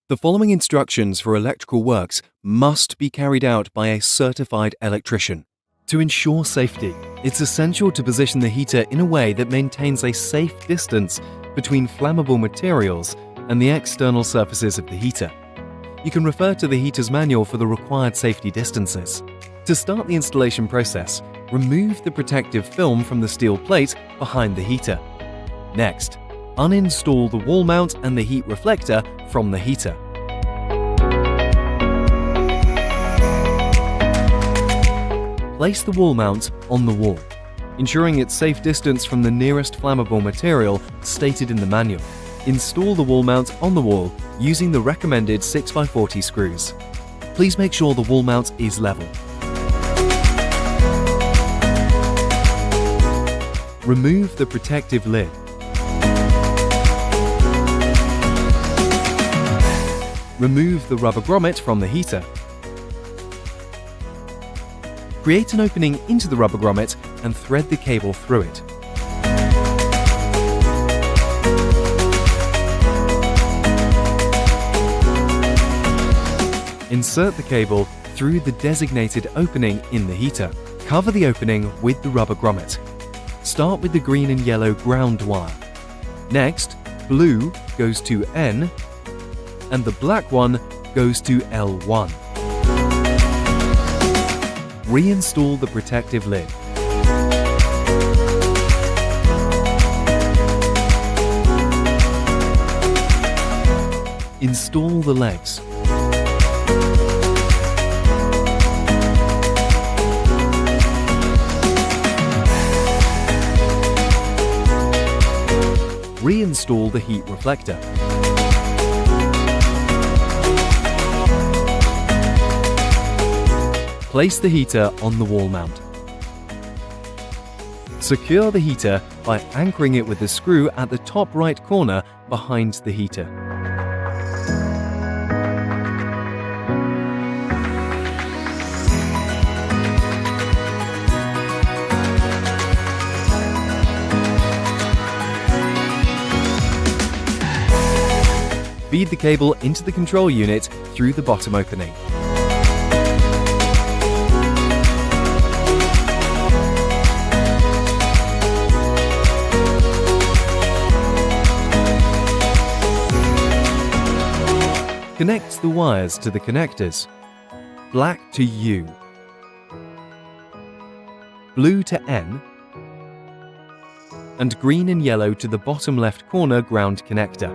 The following instructions for electrical works must be carried out by a certified electrician. To ensure safety, it's essential to position the heater in a way that maintains a safe distance between flammable materials and the external surfaces of the heater. You can refer to the heater's manual for the required safety distances. To start the installation process, remove the protective film from the steel plate behind the heater. Next, uninstall the wall mount and the heat reflector from the heater. Place the wall mount on the wall, ensuring its safe distance from the nearest flammable material stated in the manual. Install the wall mount on the wall using the recommended 6x40 screws. Please make sure the wall mount is level. Remove the protective lid. Remove the rubber grommet from the heater. Create an opening into the rubber grommet and thread the cable through it. Insert the cable through the designated opening in the heater. Cover the opening with the rubber grommet. Start with the green and yellow ground wire. Next, blue goes to N and the black one goes to L1. Reinstall the protective lid. Install the legs. Reinstall the heat reflector. Place the heater on the wall mount. Secure the heater by anchoring it with the screw at the top right corner behind the heater. Feed the cable into the control unit through the bottom opening. Connect the wires to the connectors. Black to U, blue to N, and green and yellow to the bottom left corner ground connector.